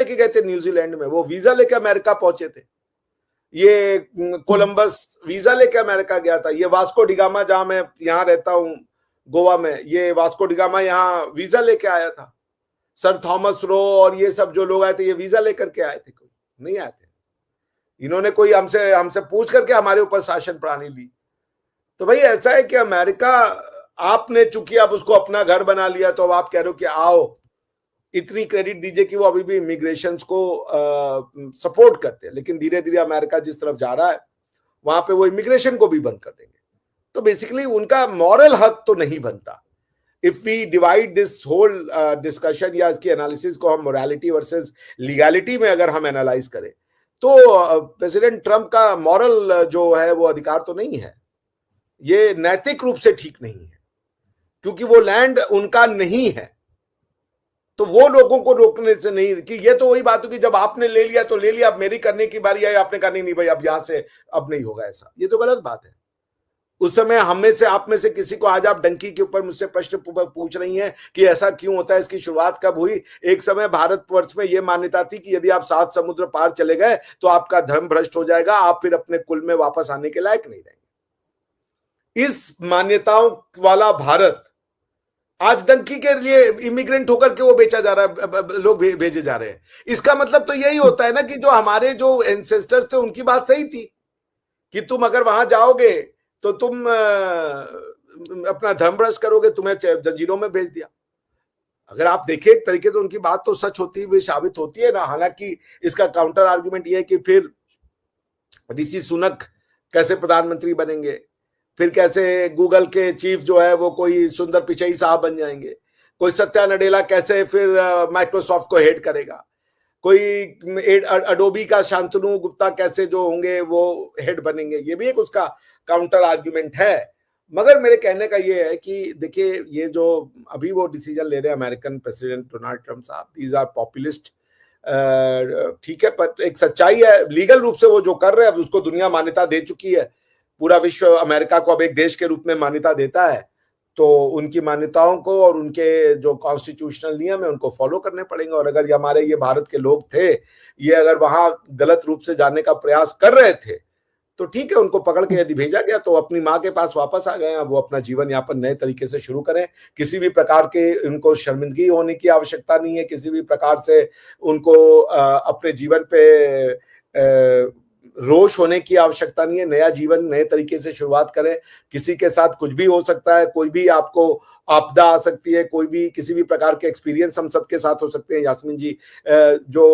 लेके गए थे न्यूजीलैंड में, वो वीजा लेके अमेरिका पहुंचे थे। ये कोलंबस वीजा लेके अमेरिका गया था। ये वास्को डिगामा, जहां मैं यहाँ रहता हूं गोवा में, ये वास्को डिगामा यहाँ वीजा लेके आया था। सर थॉमस रो और ये सब जो लोग आए थे, ये वीजा लेकर के आए थे, कोई नहीं आए थे। इन्होंने कोई हमसे हमसे पूछ करके हमारे ऊपर शासन प्रणाली ली। तो भाई ऐसा है कि अमेरिका, आपने चूंकि अब उसको अपना घर बना लिया, तो अब आप कह रहे हो कि आओ, इतनी क्रेडिट दीजिए कि वो अभी भी इमिग्रेशन को सपोर्ट करते हैं, लेकिन धीरे धीरे अमेरिका जिस तरफ जा रहा है वहां पे वो इमिग्रेशन को भी बंद कर देंगे। तो बेसिकली उनका मॉरल हक तो नहीं बनता। If we divide this whole discussion या इसकी एनालिसिस को हम मोरालिटी वर्सेस लीगैलिटी में अगर हम एनालाइज करें, तो प्रेसिडेंट ट्रंप का मॉरल जो है वो अधिकार तो नहीं है, ये नैतिक रूप से ठीक नहीं है, क्योंकि वो लैंड उनका नहीं है। तो वो लोगों को रोकने से नहीं, कि ये तो वही बात होगी, जब आपने ले लिया तो ले लिया, अब मेरी करने की बारी आई, आपने कहा नहीं भाई अब यहां से अब नहीं होगा ऐसा, ये तो गलत बात है। उस समय हम में से, आप में से किसी को आज आप डंकी के ऊपर मुझसे प्रश्न पूछ रही हैं कि ऐसा क्यों होता है, इसकी शुरुआत कब हुई। एक समय भारतवर्ष में यह मान्यता थी कि यदि आप 7 समुद्र पार चले गए तो आपका धर्म भ्रष्ट हो जाएगा, आप फिर अपने कुल में वापस आने के लायक नहीं रहेंगे। इस मान्यताओं वाला भारत आज डंकी के लिए इमिग्रेंट होकर के वो बेचा जा रहा है, लोग भेजे जा रहे हैं। इसका मतलब तो यही होता है ना कि जो हमारे जो एंसेस्टर्स थे उनकी बात सही थी कि तुम अगर वहां जाओगे तो तुम अपना धर्म भ्रष्ट करोगे, तुम्हें जंजीरों में भेज दिया। अगर आप देखें एक तरीके से उनकी बात तो सच होती हुई साबित होती है ना। हालांकि इसका काउंटर आर्गुमेंट यह है कि फिर ऋषि सुनक कैसे प्रधानमंत्री बनेंगे, फिर कैसे गूगल के चीफ जो है वो कोई सुंदर पिचई साहब बन जाएंगे, कोई सत्या नडेला कैसे फिर माइक्रोसॉफ्ट को हेड करेगा, कोई अडोबी का शांतनु गुप्ता कैसे जो होंगे वो हेड बनेंगे। ये भी एक उसका काउंटर आर्ग्यूमेंट है। मगर मेरे कहने का ये है कि देखिए, ये जो अभी वो डिसीजन ले रहे हैं अमेरिकन प्रेसिडेंट डोनाल्ड ट्रंप साहब, दीज आर पॉपुलिस्ट, ठीक है, पर एक सच्चाई है, लीगल रूप से वो जो कर रहे हैं अब उसको दुनिया मान्यता दे चुकी है। पूरा विश्व अमेरिका को अब एक देश के रूप में मान्यता देता है, तो उनकी मान्यताओं को और उनके जो कॉन्स्टिट्यूशनल नियम है उनको फॉलो करने पड़ेंगे। और अगर हमारे ये भारत के लोग थे, ये अगर वहां गलत रूप से जाने का प्रयास कर रहे थे, तो ठीक है, उनको पकड़ के यदि भेजा गया तो अपनी माँ के पास वापस आ गए। अब वो अपना जीवन यापन नए तरीके से शुरू करें। किसी भी प्रकार के उनको शर्मिंदगी होने की आवश्यकता नहीं है, किसी भी प्रकार से उनको अपने जीवन पे रोष होने की आवश्यकता नहीं है। नया जीवन नए तरीके से शुरुआत करें। किसी के साथ कुछ भी हो सकता है, कोई भी आपको आपदा आ सकती है, कोई भी किसी भी प्रकार के एक्सपीरियंस हम सबके साथ हो सकते हैं। यास्मीन जी, जो